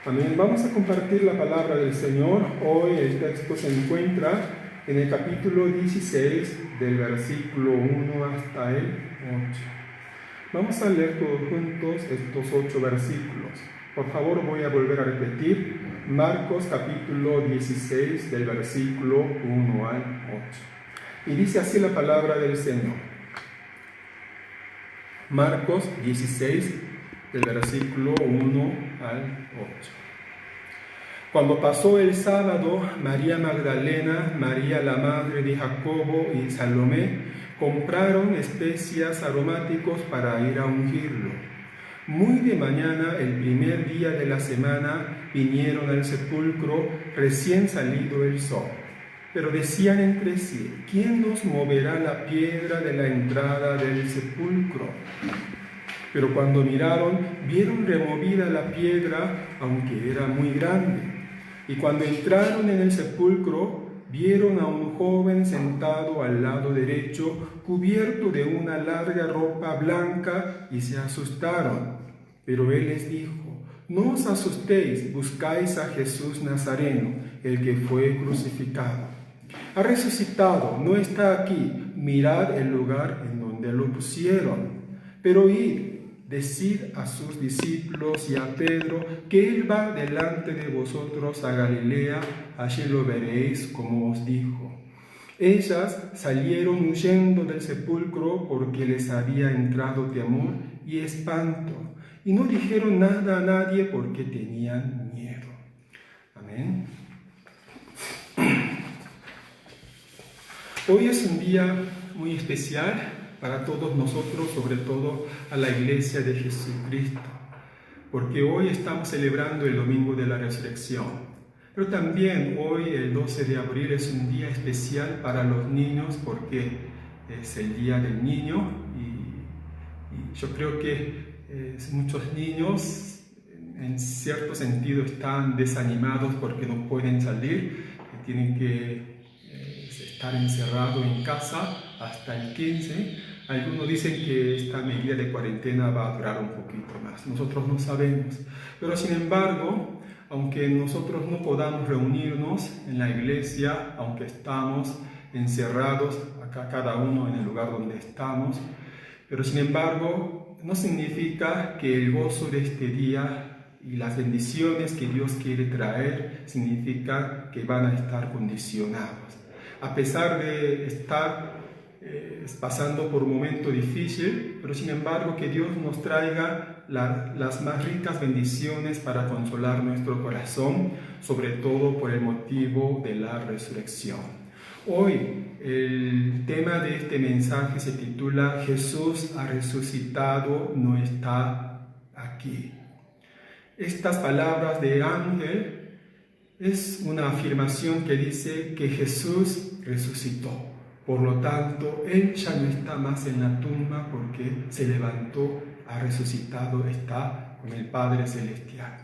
Amén. Vamos a compartir la palabra del Señor. Hoy el texto se encuentra en el capítulo 16, del versículo 1 hasta el 8. Vamos a leer todos juntos estos 8 versículos. Por favor, voy a volver a repetir. Marcos capítulo 16, del versículo 1 al 8. Y dice así la palabra del Señor. Marcos 16, del versículo 1 al 8. Cuando pasó el sábado, María Magdalena, María la madre de Jacobo y Salomé compraron especias aromáticos para ir a ungirlo. Muy de mañana, el primer día de la semana, vinieron al sepulcro recién salido el sol. Pero decían entre sí: ¿quién nos moverá la piedra de la entrada del sepulcro? Pero cuando miraron, vieron removida la piedra, aunque era muy grande. Y cuando entraron en el sepulcro, vieron a un joven sentado al lado derecho, cubierto de una larga ropa blanca, y se asustaron. Pero él les dijo: no os asustéis, buscáis a Jesús Nazareno, el que fue crucificado. Ha resucitado, no está aquí, mirad el lugar en donde lo pusieron. Pero id, decid a sus discípulos y a Pedro que él va delante de vosotros a Galilea, allí lo veréis como os dijo. Ellas salieron huyendo del sepulcro porque les había entrado temor y espanto, y no dijeron nada a nadie porque tenían miedo. Amén. Hoy es un día muy especial para todos nosotros, sobre todo a la Iglesia de Jesucristo, porque hoy estamos celebrando el Domingo de la Resurrección. Pero también hoy, el 12 de abril, es un día especial para los niños, porque es el Día del Niño, y yo creo que muchos niños, en cierto sentido, están desanimados porque no pueden salir, que tienen que estar encerrados en casa hasta el 15. Algunos dicen que esta medida de cuarentena va a durar un poquito más. Nosotros no sabemos. Pero sin embargo, aunque nosotros no podamos reunirnos en la iglesia, aunque estamos encerrados acá cada uno en el lugar donde estamos, pero sin embargo no significa que el gozo de este día y las bendiciones que Dios quiere traer significa que van a estar condicionados. A pesar de estar pasando por un momento difícil, pero sin embargo que Dios nos traiga las más ricas bendiciones para consolar nuestro corazón, sobre todo por el motivo de la resurrección. Hoy el tema de este mensaje se titula Jesús ha resucitado, no está aquí. Estas palabras de ángel es una afirmación que dice que Jesús resucitó. Por lo tanto, Él ya no está más en la tumba porque se levantó, ha resucitado, está con el Padre Celestial.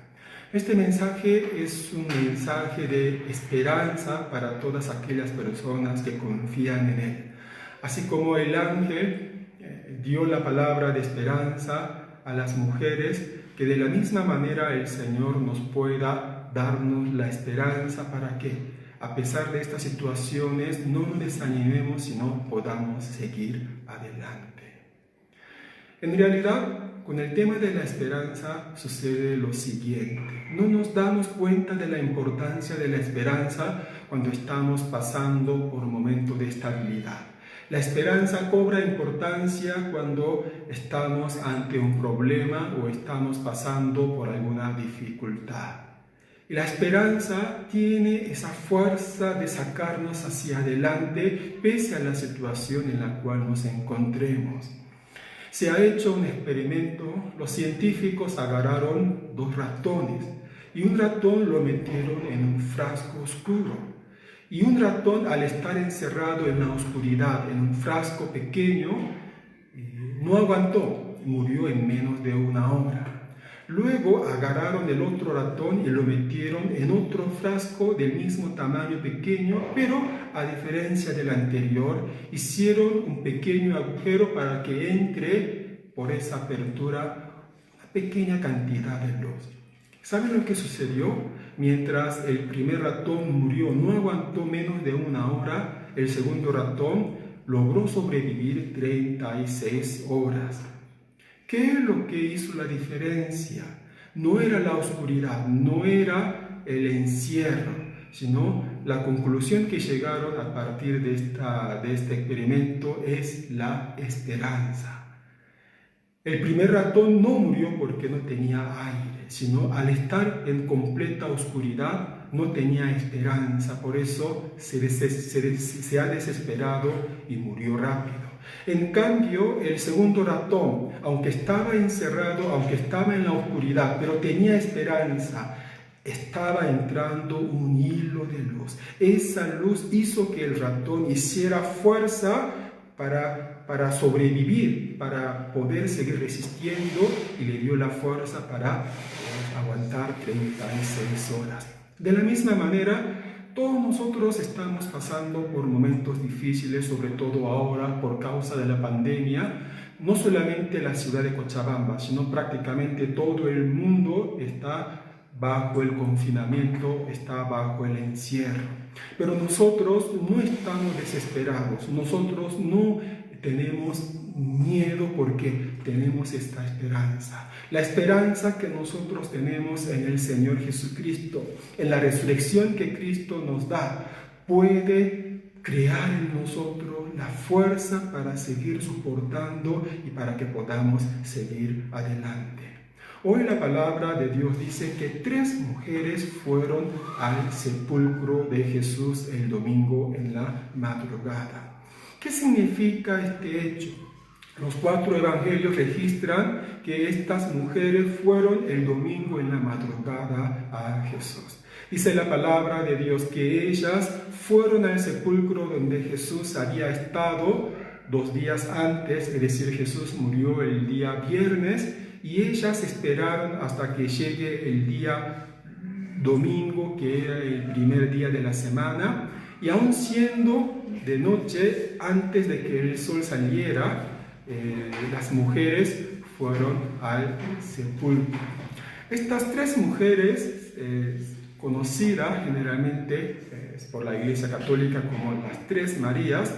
Este mensaje es un mensaje de esperanza para todas aquellas personas que confían en Él. Así como el ángel dio la palabra de esperanza a las mujeres, que de la misma manera el Señor nos pueda darnos la esperanza para que, a pesar de estas situaciones, no nos desanimemos, sino podamos seguir adelante. En realidad, con el tema de la esperanza sucede lo siguiente. No nos damos cuenta de la importancia de la esperanza cuando estamos pasando por un momento de estabilidad. La esperanza cobra importancia cuando estamos ante un problema o estamos pasando por alguna dificultad. Y la esperanza tiene esa fuerza de sacarnos hacia adelante pese a la situación en la cual nos encontremos. Se ha hecho un experimento, los científicos agarraron 2 ratones y un ratón lo metieron en un frasco oscuro. Y un ratón, al estar encerrado en la oscuridad, en un frasco pequeño, no aguantó, murió en menos de 1 hora. Luego agarraron el otro ratón y lo metieron en otro frasco del mismo tamaño pequeño, pero a diferencia del anterior, hicieron un pequeño agujero para que entre por esa apertura una pequeña cantidad de luz. ¿Saben lo que sucedió? Mientras el primer ratón murió, no aguantó menos de una hora, el segundo ratón logró sobrevivir 36 horas. ¿Qué es lo que hizo la diferencia? No era la oscuridad, no era el encierro, sino la conclusión que llegaron a partir de este experimento es la esperanza. El primer ratón no murió porque no tenía aire, sino al estar en completa oscuridad no tenía esperanza, por eso se ha desesperado y murió rápido. En cambio, el segundo ratón, aunque estaba encerrado, aunque estaba en la oscuridad, pero tenía esperanza, estaba entrando un hilo de luz. Esa luz hizo que el ratón hiciera fuerza para sobrevivir, para poder seguir resistiendo, y le dio la fuerza para aguantar 36 horas. De la misma manera, todos nosotros estamos pasando por momentos difíciles, sobre todo ahora por causa de la pandemia. No solamente la ciudad de Cochabamba, sino prácticamente todo el mundo está bajo el confinamiento, está bajo el encierro. Pero nosotros no estamos desesperados, nosotros no tenemos miedo porque tenemos esta esperanza. La esperanza que nosotros tenemos en el Señor Jesucristo, en la resurrección que Cristo nos da, puede crear en nosotros la fuerza para seguir soportando y para que podamos seguir adelante. Hoy la palabra de Dios dice que 3 mujeres fueron al sepulcro de Jesús el domingo en la madrugada. ¿Qué significa este hecho? Los 4 evangelios registran que estas mujeres fueron el domingo en la madrugada a Jesús. Dice la palabra de Dios que ellas fueron al sepulcro donde Jesús había estado 2 días antes, es decir, Jesús murió el día viernes, y ellas esperaron hasta que llegue el día domingo, que era el primer día de la semana, y aun siendo de noche, antes de que el sol saliera, las mujeres fueron al sepulcro. Estas 3 mujeres, conocidas generalmente por la Iglesia Católica como las 3 Marías,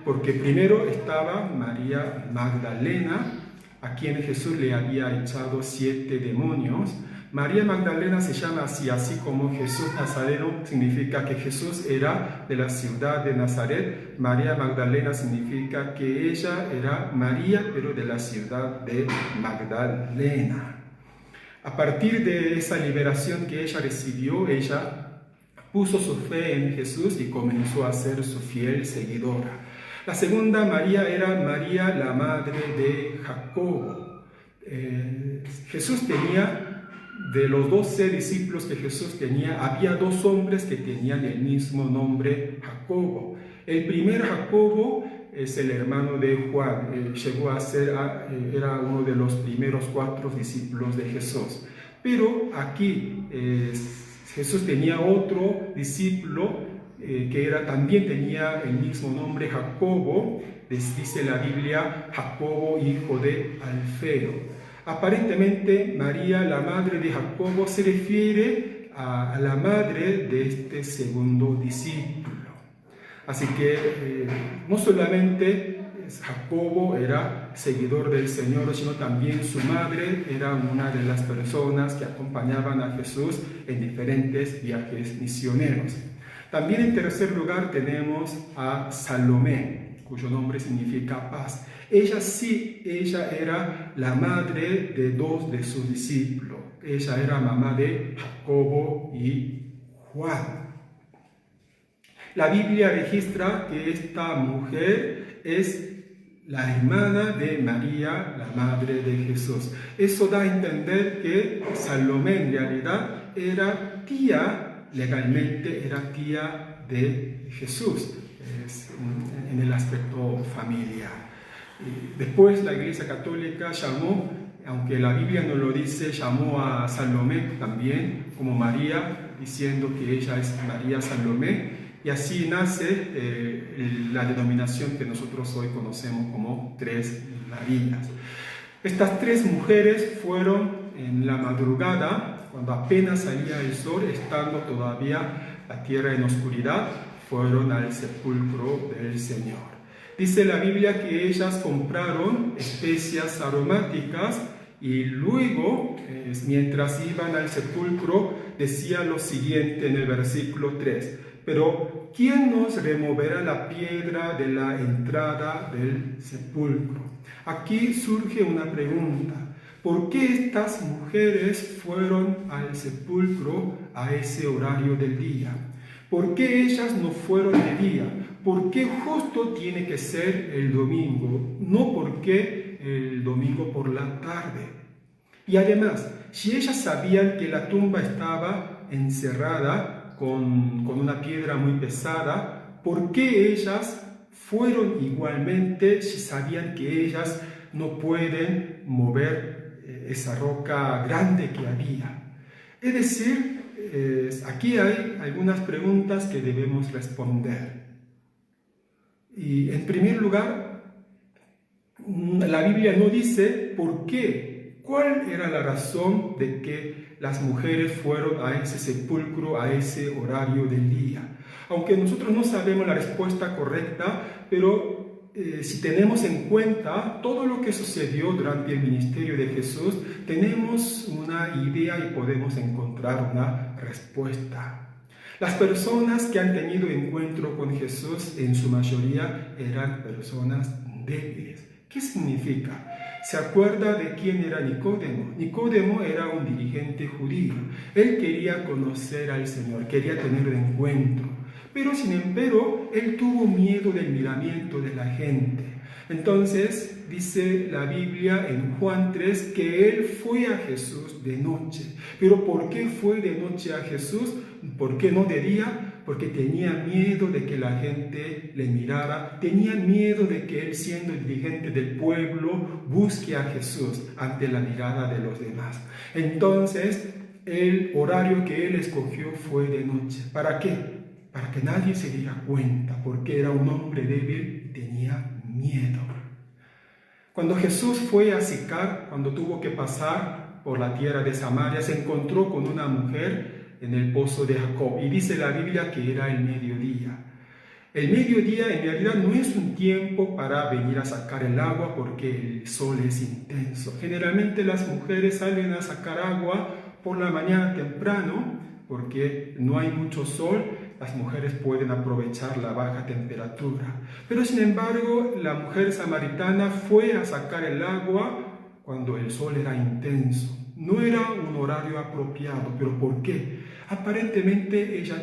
porque primero estaba María Magdalena, a quien Jesús le había echado 7 demonios. María Magdalena se llama así como Jesús Nazareno, significa que Jesús era de la ciudad de Nazaret. María Magdalena significa que ella era María, pero de la ciudad de Magdalena. A partir de esa liberación que ella recibió, ella puso su fe en Jesús y comenzó a ser su fiel seguidora. La segunda María era María, la madre de Jacobo. Jesús tenía, de los 12 discípulos que Jesús tenía, había 2 hombres que tenían el mismo nombre, Jacobo. El primer Jacobo es el hermano de Juan, llegó a ser, era uno de los primeros 4 discípulos de Jesús. Pero aquí Jesús tenía otro discípulo que también tenía el mismo nombre, Jacobo. Dice la Biblia, Jacobo, hijo de Alfeo. Aparentemente María, la madre de Jacobo, se refiere a la madre de este segundo discípulo. Así que no solamente Jacobo era seguidor del Señor, sino también su madre era una de las personas que acompañaban a Jesús en diferentes viajes misioneros. También en tercer lugar tenemos a Salomé, cuyo nombre significa paz. Ella era la madre de 2 de sus discípulos. Ella era mamá de Jacobo y Juan. La Biblia registra que esta mujer es la hermana de María, la madre de Jesús. Eso da a entender que Salomé en realidad era tía, legalmente era tía de Jesús, en el aspecto familiar. Después la Iglesia Católica llamó, aunque la Biblia no lo dice, llamó a Salomé también como María, diciendo que ella es María Salomé, y así nace la denominación que nosotros hoy conocemos como Tres Marías. Estas tres mujeres fueron en la madrugada, cuando apenas salía el sol, estando todavía la tierra en oscuridad, fueron al sepulcro del Señor. Dice la Biblia que ellas compraron especias aromáticas y luego, mientras iban al sepulcro, decía lo siguiente en el versículo 3: pero ¿quién nos removerá la piedra de la entrada del sepulcro? Aquí surge una pregunta: ¿por qué estas mujeres fueron al sepulcro a ese horario del día? ¿Por qué ellas no fueron de día? ¿Por qué justo tiene que ser el domingo? No porque el domingo por la tarde. Y además, si ellas sabían que la tumba estaba encerrada con una piedra muy pesada, ¿por qué ellas fueron igualmente si sabían que ellas no pueden mover esa roca grande que había? Es decir, aquí hay algunas preguntas que debemos responder. Y en primer lugar, la Biblia no dice por qué, cuál era la razón de que las mujeres fueron a ese sepulcro a ese horario del día. Aunque nosotros no sabemos la respuesta correcta, pero si tenemos en cuenta todo lo que sucedió durante el ministerio de Jesús, tenemos una idea y podemos encontrar una respuesta. Las personas que han tenido encuentro con Jesús en su mayoría eran personas débiles. ¿Qué significa? ¿Se acuerda de quién era Nicodemo? Nicodemo era un dirigente judío. Él quería conocer al Señor, quería tener un encuentro. Pero sin embargo, él tuvo miedo del miramiento de la gente. Entonces, dice la Biblia en Juan 3 que él fue a Jesús de noche. ¿Pero por qué fue de noche a Jesús? ¿Por qué no de día? Porque tenía miedo de que la gente le mirara, tenía miedo de que él, siendo el dirigente del pueblo, busque a Jesús ante la mirada de los demás. Entonces, el horario que él escogió fue de noche. ¿Para qué? Para que nadie se diera cuenta, porque era un hombre débil y tenía miedo. Cuando Jesús fue a Sicar, cuando tuvo que pasar por la tierra de Samaria, se encontró con una mujer en el pozo de Jacob, y dice la Biblia que era el mediodía. El mediodía en realidad no es un tiempo para venir a sacar el agua porque el sol es intenso. Generalmente las mujeres salen a sacar agua por la mañana temprano porque no hay mucho sol. Las mujeres pueden aprovechar la baja temperatura. Pero sin embargo, la mujer samaritana fue a sacar el agua cuando el sol era intenso. No era un horario apropiado. ¿Pero por qué? Aparentemente ella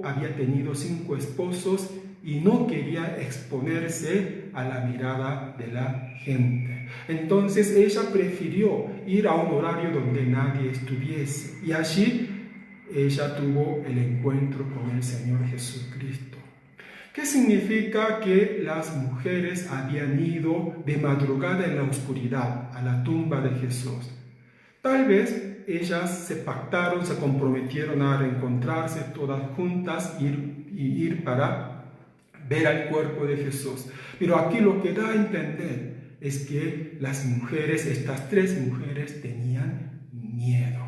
había tenido 5 esposos y no quería exponerse a la mirada de la gente. Entonces ella prefirió ir a un horario donde nadie estuviese, y allí ella tuvo el encuentro con el Señor Jesucristo. ¿Qué significa que las mujeres habían ido de madrugada en la oscuridad a la tumba de Jesús? Tal vez ellas se pactaron, se comprometieron a reencontrarse todas juntas y ir para ver al cuerpo de Jesús. Pero aquí lo que da a entender es que las mujeres, estas 3 mujeres, tenían miedo.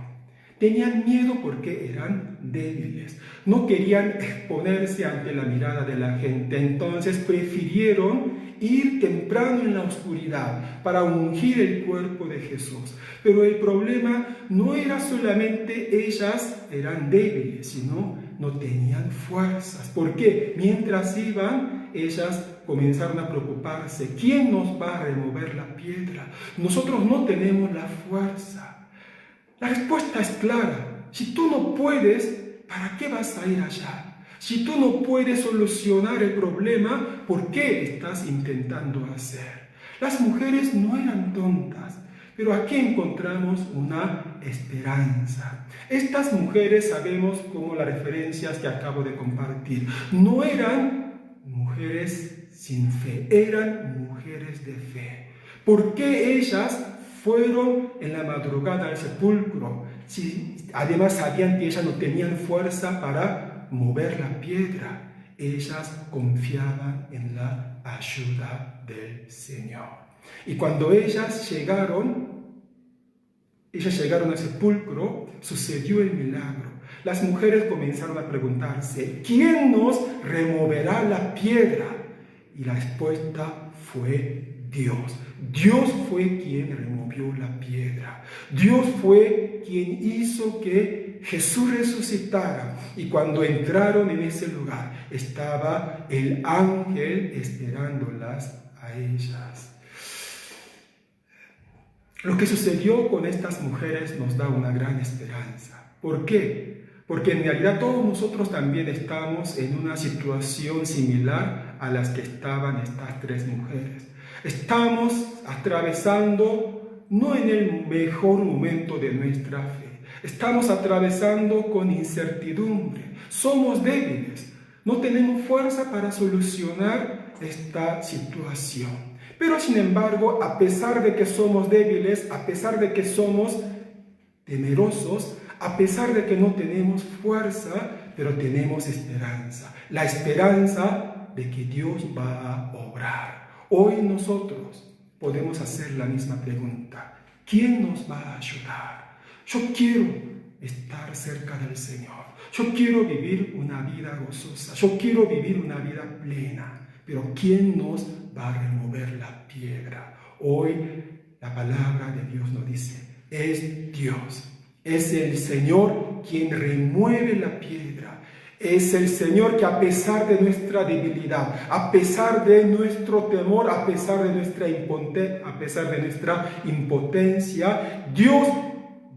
Tenían miedo porque eran débiles. No querían exponerse ante la mirada de la gente. Entonces prefirieron ir temprano en la oscuridad para ungir el cuerpo de Jesús. Pero el problema no era solamente ellas eran débiles, sino no tenían fuerzas. ¿Por qué? Mientras iban, ellas comenzaron a preocuparse. ¿Quién nos va a remover la piedra? Nosotros no tenemos la fuerza. La respuesta es clara. Si tú no puedes, ¿para qué vas a ir allá? Si tú no puedes solucionar el problema, ¿por qué estás intentando hacer? Las mujeres no eran tontas, pero aquí encontramos una esperanza. Estas mujeres, sabemos como las referencias que acabo de compartir, no eran mujeres sin fe, eran mujeres de fe. ¿Por qué ellas fueron en la madrugada al sepulcro? Si además sabían que ellas no tenían fuerza para mover la piedra, ellas confiaban en la ayuda del Señor. Y cuando ellas llegaron al sepulcro, sucedió el milagro. Las mujeres comenzaron a preguntarse, ¿quién nos removerá la piedra? Y la respuesta fue Dios. Dios fue quien removió la piedra. Dios fue quien hizo que Jesús resucitara. Y cuando entraron en ese lugar, estaba el ángel esperándolas a ellas. Lo que sucedió con estas mujeres nos da una gran esperanza. ¿Por qué? Porque en realidad todos nosotros también estamos en una situación similar a las que estaban estas tres mujeres. Estamos atravesando, no en el mejor momento de nuestra fe, estamos atravesando con incertidumbre, somos débiles, no tenemos fuerza para solucionar esta situación. Pero sin embargo, a pesar de que somos débiles, a pesar de que somos temerosos, a pesar de que no tenemos fuerza, pero tenemos esperanza. La esperanza de que Dios va a obrar. Hoy nosotros podemos hacer la misma pregunta. ¿Quién nos va a ayudar? Yo quiero estar cerca del Señor. Yo quiero vivir una vida gozosa. Yo quiero vivir una vida plena. Pero ¿quién nos va a remover la piedra? Hoy la palabra de Dios nos dice, es Dios. Es el Señor quien remueve la piedra. Es el Señor que a pesar de nuestra debilidad, a pesar de nuestro temor, a pesar de nuestra impotencia, Dios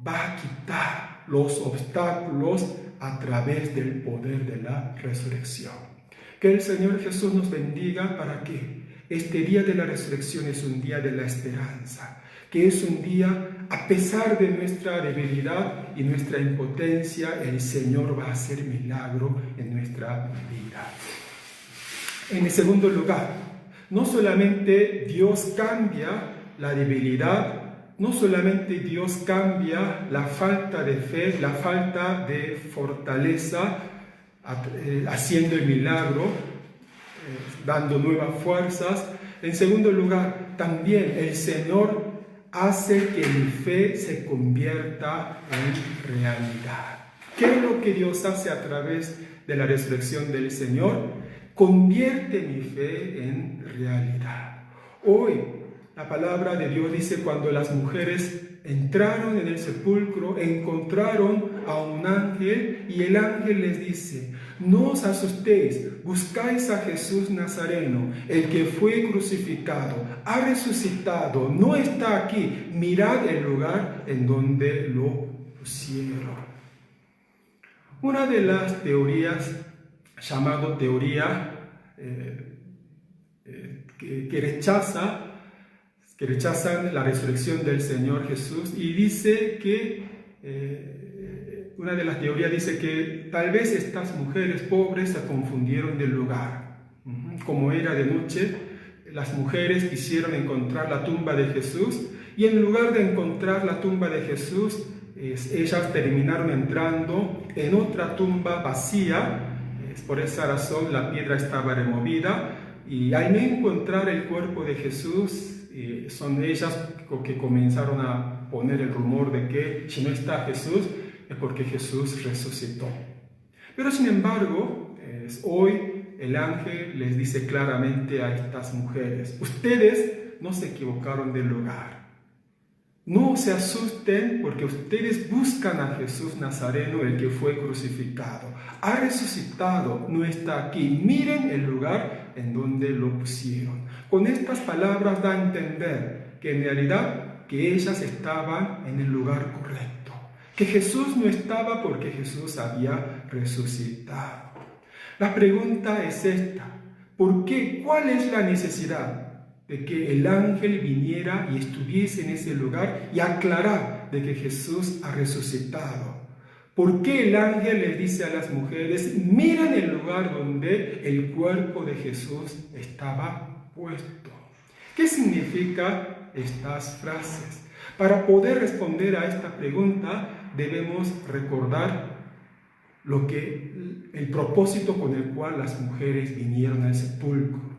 va a quitar los obstáculos a través del poder de la resurrección. Que el Señor Jesús nos bendiga para que este día de la resurrección es un día de la esperanza, que es un día, a pesar de nuestra debilidad y nuestra impotencia, el Señor va a hacer milagro en nuestra vida. En el segundo lugar, no solamente Dios cambia la debilidad, no solamente Dios cambia la falta de fe, la falta de fortaleza, haciendo el milagro, dando nuevas fuerzas. En segundo lugar, también el Señor hace que mi fe se convierta en realidad. ¿Qué es lo que Dios hace a través de la resurrección del Señor? Convierte mi fe en realidad. Hoy la palabra de Dios dice, cuando las mujeres entraron en el sepulcro, encontraron a un ángel y el ángel les dice, no os asustéis, buscáis a Jesús Nazareno, el que fue crucificado, ha resucitado, no está aquí, mirad el lugar en donde lo pusieron. Una de las teorías, llamada teoría que rechazan la resurrección del Señor Jesús, y dice que una de las teorías dice que tal vez estas mujeres pobres se confundieron del lugar. Como era de noche, las mujeres quisieron encontrar la tumba de Jesús y en lugar de encontrar la tumba de Jesús, ellas terminaron entrando en otra tumba vacía. Por esa razón la piedra estaba removida y al no encontrar el cuerpo de Jesús, son ellas que comenzaron a poner el rumor de que si no está Jesús, es porque Jesús resucitó. Pero sin embargo, hoy el ángel les dice claramente a estas mujeres, ustedes no se equivocaron del lugar. No se asusten porque ustedes buscan a Jesús Nazareno, el que fue crucificado. Ha resucitado, no está aquí. Miren el lugar en donde lo pusieron. Con estas palabras da a entender que en realidad que ellas estaban en el lugar correcto. Que Jesús no estaba porque Jesús había resucitado. La pregunta es esta: ¿por qué? ¿Cuál es la necesidad de que el ángel viniera y estuviese en ese lugar y aclarar de que Jesús ha resucitado? ¿Por qué el ángel les dice a las mujeres, miren el lugar donde el cuerpo de Jesús estaba puesto? ¿Qué significan estas frases? Para poder responder a esta pregunta, debemos recordar el propósito con el cual las mujeres vinieron al sepulcro.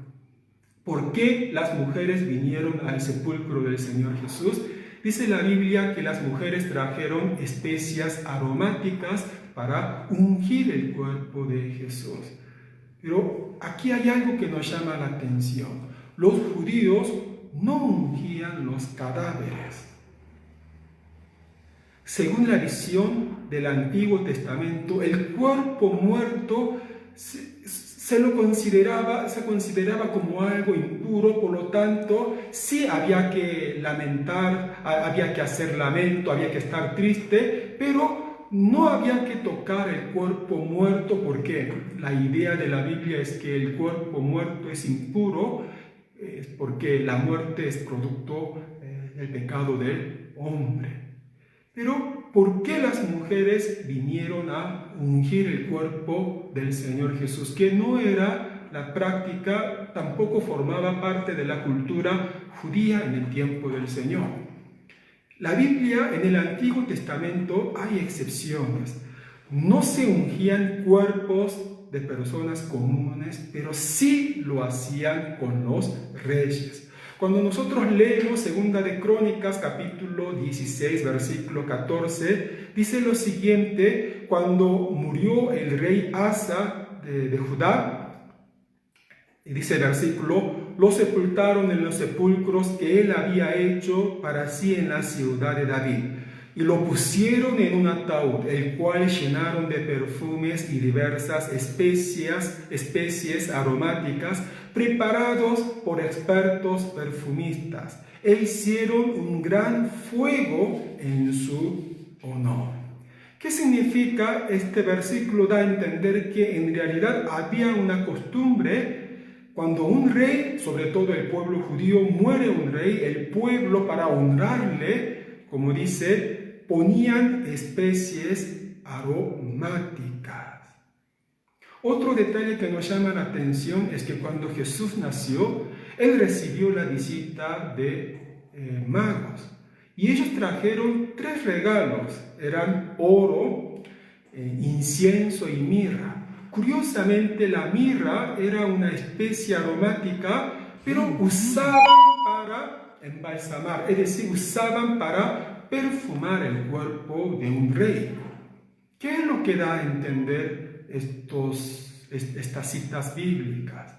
¿Por qué las mujeres vinieron al sepulcro del Señor Jesús? Dice la Biblia que las mujeres trajeron especias aromáticas para ungir el cuerpo de Jesús. Pero aquí hay algo que nos llama la atención. Los judíos no ungían los cadáveres. Según la visión del Antiguo Testamento, el cuerpo muerto se consideraba como algo impuro, por lo tanto, sí había que lamentar, había que hacer lamento, había que estar triste, pero no había que tocar el cuerpo muerto, porque la idea de la Biblia es que el cuerpo muerto es impuro, porque la muerte es producto del pecado del hombre. Pero, ¿por qué las mujeres vinieron a ungir el cuerpo del Señor Jesús? Que no era la práctica, tampoco formaba parte de la cultura judía en el tiempo del Señor. La Biblia, en el Antiguo Testamento, hay excepciones. No se ungían cuerpos de personas comunes, pero sí lo hacían con los reyes. Cuando nosotros leemos Segunda de Crónicas, capítulo 16, versículo 14, dice lo siguiente: cuando murió el rey Asa de Judá, y dice el versículo, lo sepultaron en los sepulcros que él había hecho para sí en la ciudad de David, y lo pusieron en un ataúd, el cual llenaron de perfumes y diversas especies aromáticas, preparados por expertos perfumistas, e hicieron un gran fuego en su honor. ¿Qué significa este versículo? Da a entender que en realidad había una costumbre. Cuando un rey, sobre todo el pueblo judío, muere un rey, el pueblo, para honrarle, como dice, ponían especies aromáticas. Otro detalle que nos llama la atención es que cuando Jesús nació, Él recibió la visita de magos. Y ellos trajeron 3 regalos. Eran oro, incienso y mirra. Curiosamente, la mirra era una especie aromática, pero usaban para embalsamar, es decir, usaban para perfumar el cuerpo de un rey. ¿Qué es lo que da a entender estas citas bíblicas?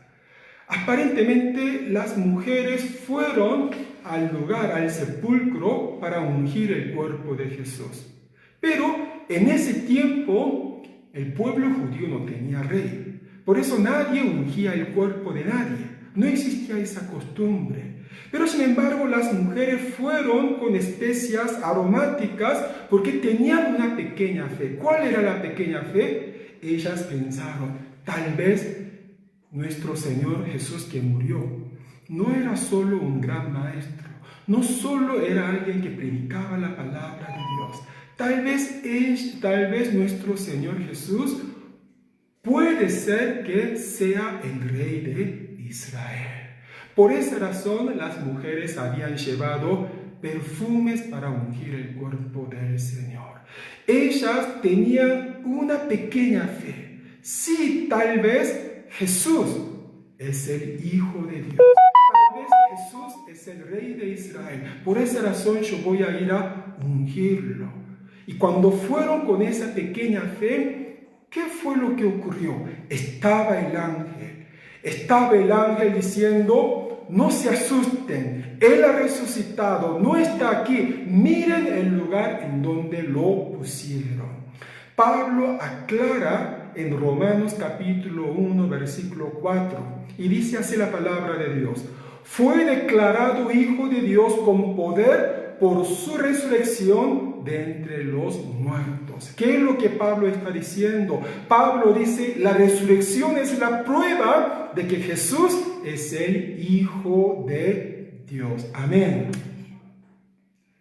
Aparentemente las mujeres fueron al lugar, al sepulcro, para ungir el cuerpo de Jesús. Pero en ese tiempo el pueblo judío no tenía rey. Por eso nadie ungía el cuerpo de nadie. No existía esa costumbre. Pero sin embargo las mujeres fueron con especias aromáticas porque tenían una pequeña fe. ¿Cuál era la pequeña fe? Ellas pensaron, tal vez nuestro Señor Jesús que murió no era solo un gran maestro, no solo era alguien que predicaba la palabra de Dios. Tal vez nuestro Señor Jesús puede ser que sea el rey de Israel. Por esa razón las mujeres habían llevado perfumes para ungir el cuerpo del Señor. Ellas tenían una pequeña fe. Sí, tal vez Jesús es el Hijo de Dios. Tal vez Jesús es el Rey de Israel. Por esa razón yo voy a ir a ungirlo. Y cuando fueron con esa pequeña fe, ¿qué fue lo que ocurrió? Estaba el ángel diciendo, no se asusten, Él ha resucitado, no está aquí, miren el lugar en donde lo pusieron. Pablo aclara en Romanos capítulo 1, versículo 4, y dice así la palabra de Dios: fue declarado Hijo de Dios con poder por su resurrección de entre los muertos. ¿Qué es lo que Pablo está diciendo? Pablo dice, la resurrección es la prueba de que Jesús es el Hijo de Dios. Amén.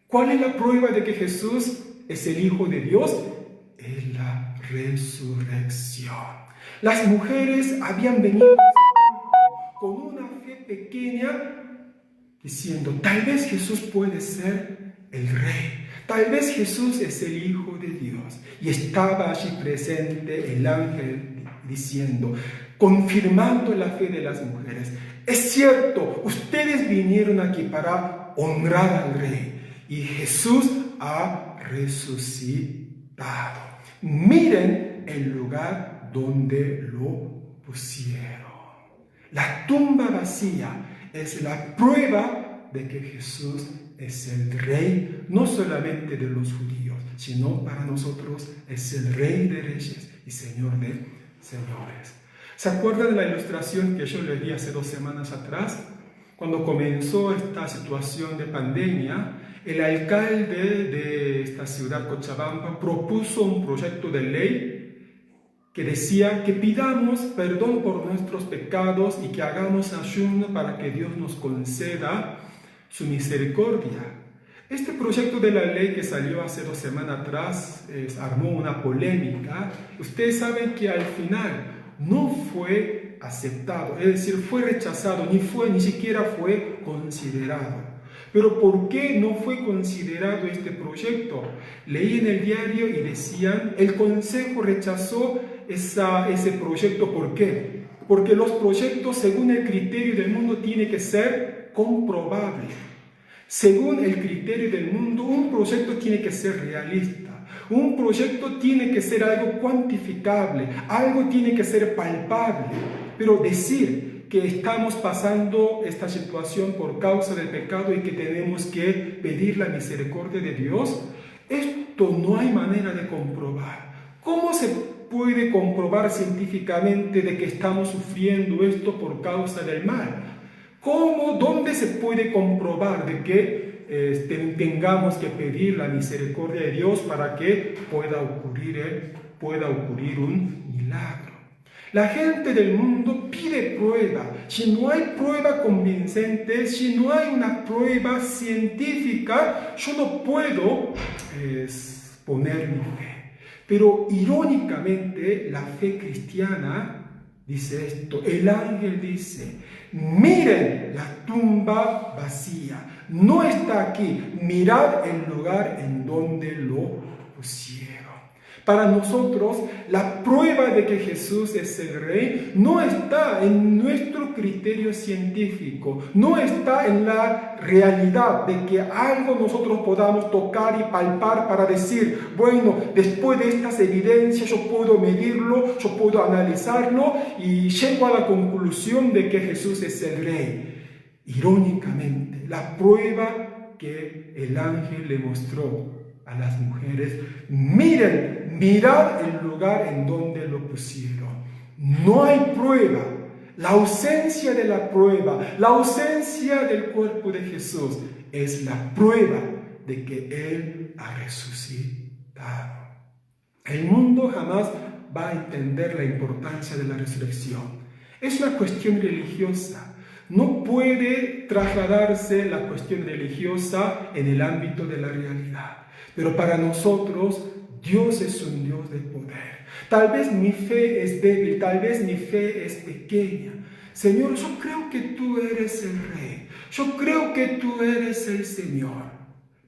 ¿Cuál es la prueba de que Jesús es el Hijo de Dios? Es la resurrección. Las mujeres habían venido con una fe pequeña, diciendo, tal vez Jesús puede ser el Rey. Tal vez Jesús es el Hijo de Dios y estaba allí presente el ángel diciendo, confirmando la fe de las mujeres, es cierto, ustedes vinieron aquí para honrar al Rey y Jesús ha resucitado. Miren el lugar donde lo pusieron. La tumba vacía es la prueba de que Jesús es el Rey, no solamente de los judíos, sino para nosotros es el Rey de Reyes y Señor de Señores. ¿Se acuerdan de la ilustración que yo les di hace 2 semanas atrás? Cuando comenzó esta situación de pandemia, el alcalde de esta ciudad, Cochabamba, propuso un proyecto de ley que decía que pidamos perdón por nuestros pecados y que hagamos ayuno para que Dios nos conceda su misericordia. Este proyecto de la ley que salió hace 2 semanas atrás armó una polémica. Ustedes saben que al final no fue aceptado, es decir, fue rechazado, ni siquiera fue considerado. Pero ¿por qué no fue considerado este proyecto? Leí en el diario y decían, el Consejo rechazó ese proyecto. ¿Por qué? Porque los proyectos, según el criterio del mundo, tienen que ser comprobables. Según el criterio del mundo, un proyecto tiene que ser realista. Un proyecto tiene que ser algo cuantificable, algo tiene que ser palpable. Pero decir que estamos pasando esta situación por causa del pecado y que tenemos que pedir la misericordia de Dios, esto no hay manera de comprobar. ¿Cómo se puede comprobar científicamente de que estamos sufriendo esto por causa del mal? ¿Dónde se puede comprobar de que tengamos que pedir la misericordia de Dios para que pueda ocurrir un milagro? La gente del mundo pide prueba. Si no hay prueba convincente, si no hay una prueba científica, yo no puedo poner mi fe. Pero irónicamente, la fe cristiana dice esto. El ángel dice, miren la tumba vacía. No está aquí. Mirad el lugar en donde lo pusieron. Para nosotros, la prueba de que Jesús es el Rey no está en nuestro criterio científico, no está en la realidad de que algo nosotros podamos tocar y palpar para decir, bueno, después de estas evidencias yo puedo medirlo, yo puedo analizarlo y llego a la conclusión de que Jesús es el Rey. Irónicamente, la prueba que el ángel le mostró a las mujeres, mirad el lugar en donde lo pusieron. No hay prueba. La ausencia de la prueba, la ausencia del cuerpo de Jesús es la prueba de que Él ha resucitado. El mundo jamás va a entender la importancia de la resurrección. Es una cuestión religiosa. No puede trasladarse la cuestión religiosa en el ámbito de la realidad. Pero para nosotros, Dios es un Dios de poder. Tal vez mi fe es débil, tal vez mi fe es pequeña. Señor, yo creo que tú eres el Rey. Yo creo que tú eres el Señor.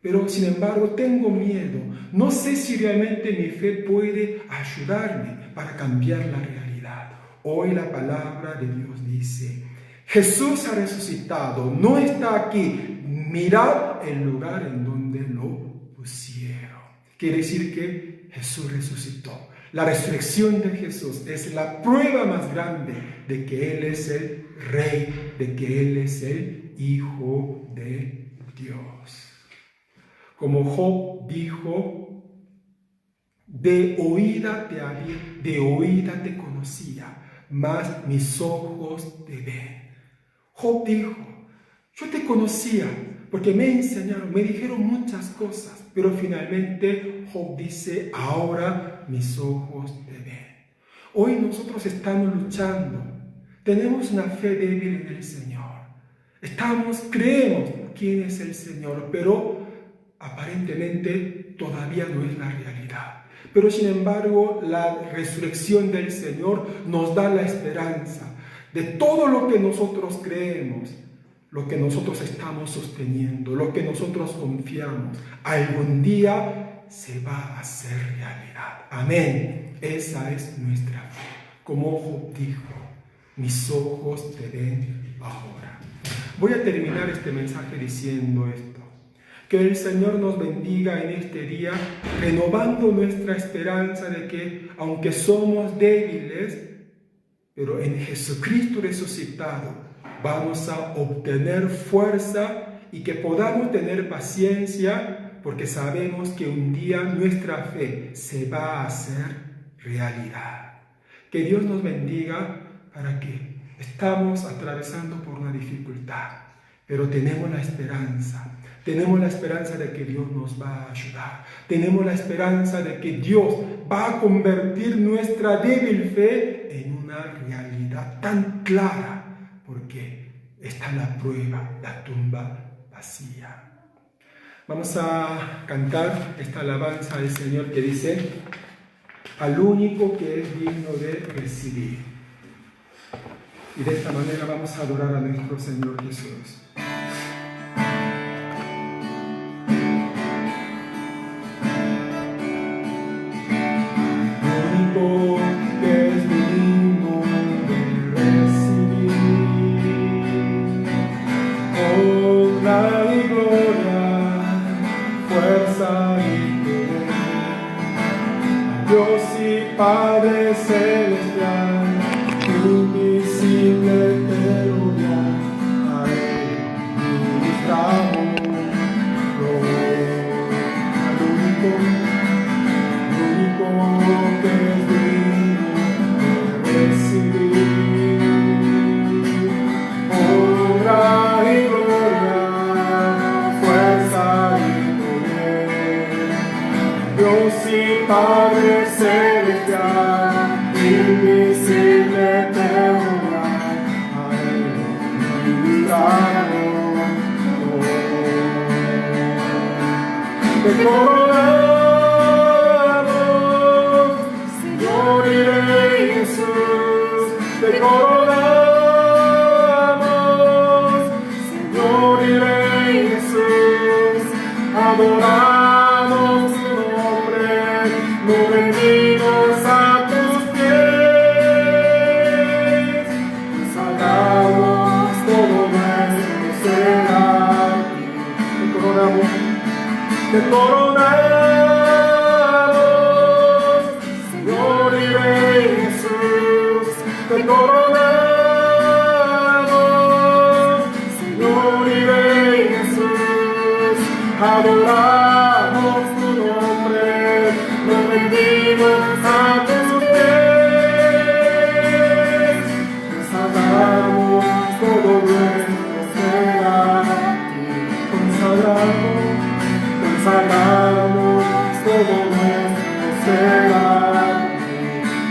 Pero sin embargo tengo miedo. No sé si realmente mi fe puede ayudarme para cambiar la realidad. Hoy la palabra de Dios dice, Jesús ha resucitado, no está aquí. Mirad el lugar en donde lo pusieron. Quiere decir que Jesús resucitó. La resurrección de Jesús es la prueba más grande de que Él es el Rey, de que Él es el Hijo de Dios. Como Job dijo, de oída te conocía, mas mis ojos te ven. Job dijo, yo te conocía porque me enseñaron, me dijeron muchas cosas, pero finalmente Job dice, ahora mis ojos te ven. Hoy nosotros estamos luchando, tenemos una fe débil en el Señor. Creemos quién es el Señor, pero aparentemente todavía no es la realidad. Pero sin embargo, la resurrección del Señor nos da la esperanza de todo lo que nosotros creemos. lo que nosotros estamos sosteniendo, lo que nosotros confiamos, algún día se va a hacer realidad. Amén. Esa es nuestra fe. Como Job dijo, mis ojos te ven ahora. Voy a terminar este mensaje diciendo esto. Que el Señor nos bendiga en este día, renovando nuestra esperanza de que, aunque somos débiles, pero en Jesucristo resucitado, vamos a obtener fuerza y que podamos tener paciencia, porque sabemos que un día nuestra fe se va a hacer realidad. Que Dios nos bendiga para que estamos atravesando por una dificultad, pero tenemos la esperanza. Tenemos la esperanza de que Dios nos va a ayudar. Tenemos la esperanza de que Dios va a convertir nuestra débil fe en una realidad tan clara, porque está la prueba, la tumba vacía. Vamos a cantar esta alabanza al Señor que dice, al único que es digno de recibir. Y de esta manera vamos a adorar a nuestro Señor Jesús. Que es digno de recibir honra y gloria, fuerza y poder, a Dios y Padre celestial, invisible pero real, a Él ministramos al único que es digno de recibir honra y gloria, fuerza y poder, Dios y Padre celestial, invisible pero real, a Él ministramos te coronamos. Te coronamos, Señor y Rey Jesús, adoramos tu nombre, nos rendimos a tus pies, consagramos todo nuestro ser a ti. Te coronamos, te coronamos, Señor y Rey Jesús. Te coronamos, Señor y Rey Jesús, adoramos tu nombre, nos rendimos a tus pies, consagramos todo nuestro ser a ti, consagramos todo nuestro ser a ti.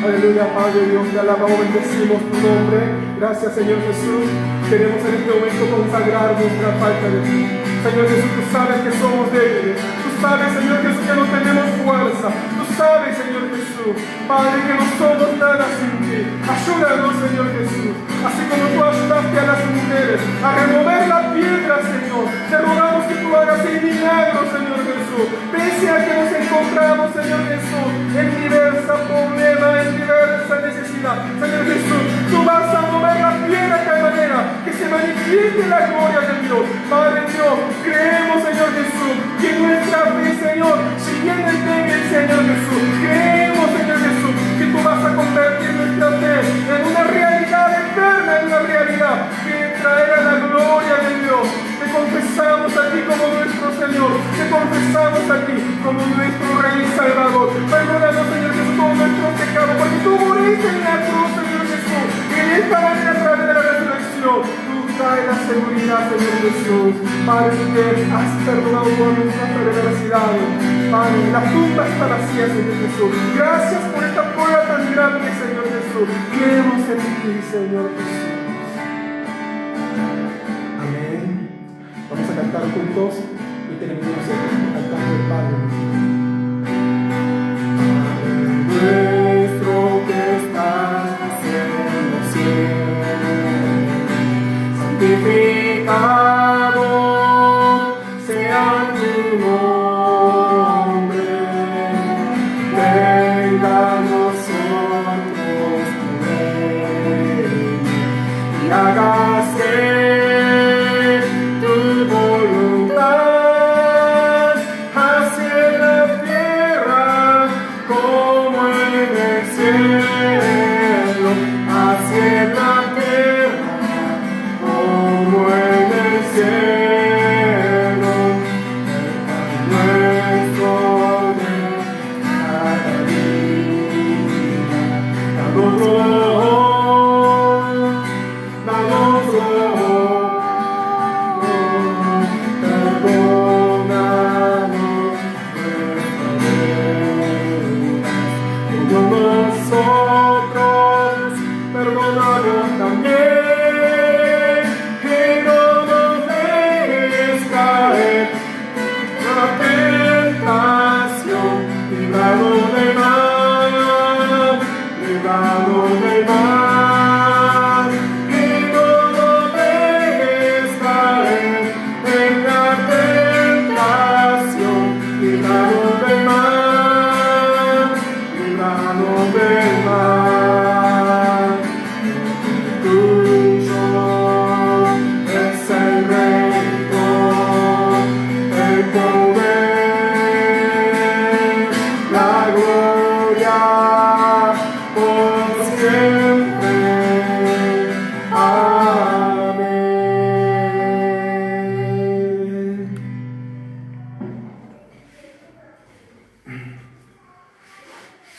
Aleluya, Padre Dios, te alabamos, bendecimos tu nombre. Gracias, Señor Jesús. Queremos en este momento consagrar nuestra falta de ti. Señor Jesús, tú sabes que somos débiles. Tú sabes, Señor Jesús, que no tenemos fuerza. Tú sabes, Señor Jesús, Padre, que no somos nada sin ti. Ayúdanos, Señor Jesús. Así como tú ayudaste a las mujeres a remover la piedra, Señor. Te rogamos que tú hagas el milagro, Señor Jesús. Pese a que nos encontramos, Señor Jesús, en diversos problemas, en diversa necesidad. Señor Jesús, tú vas a mover la piedra de tal manera que se manifieste la gloria de Dios. Padre Dios, creemos, Señor Jesús, que nuestra fe, Señor, si bien es débil, Señor Jesús, creemos, Señor Jesús, que tú vas a convertir nuestra fe en una realidad eterna, en una realidad que traerá la gloria de Dios. Te confesamos a ti como nuestro Señor, te confesamos a ti como nuestro Rey y Salvador. Perdónanos, Señor Jesús, todos nuestros pecados, porque tú moriste en la cruz, Señor Jesús, y de esta manera, a través de la resurrección, tú traes la seguridad, Señor Jesús. Padre, que has perdonado todas nuestras perversidades. Padre, la tumba está vacía, Señor Jesús. Gracias por esta prueba tan grande, Señor Jesús. Creemos en ti, Señor Jesús. Amén. Vamos a cantar juntos y terminamos cantando el Padre nuestro que estás en los cielos, santificado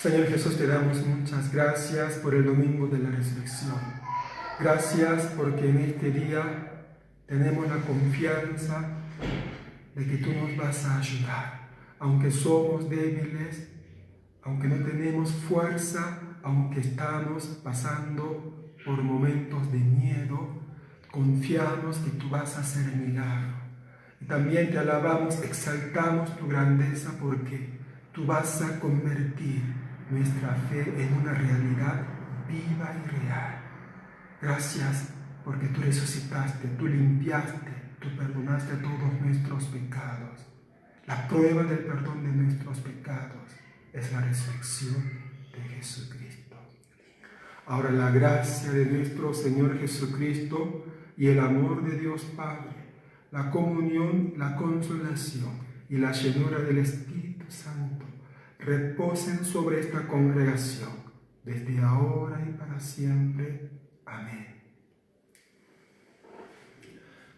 Señor Jesús, te damos muchas gracias por el domingo de la resurrección. Gracias porque en este día tenemos la confianza de que tú nos vas a ayudar. Aunque somos débiles, aunque no tenemos fuerza, aunque estamos pasando por momentos de miedo, confiamos que tú vas a hacer el milagro. Y también te alabamos, exaltamos tu grandeza porque tú vas a convertir nuestra fe en una realidad viva y real. Gracias porque tú resucitaste, tú limpiaste, tú perdonaste todos nuestros pecados. La prueba del perdón de nuestros pecados es la resurrección de Jesucristo. Ahora la gracia de nuestro Señor Jesucristo y el amor de Dios Padre, la comunión, la consolación y la llenura del Espíritu Santo reposen sobre esta congregación, desde ahora y para siempre. Amén.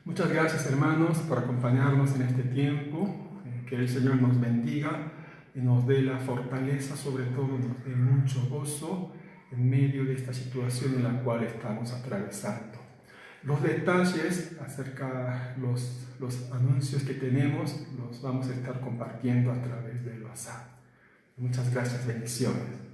Muchas gracias, hermanos, por acompañarnos en este tiempo. Que el Señor nos bendiga y nos dé la fortaleza, sobre todo nos dé mucho gozo en medio de esta situación en la cual estamos atravesando. Los detalles acerca de los anuncios que tenemos los vamos a estar compartiendo a través del WhatsApp. Muchas gracias, bendiciones.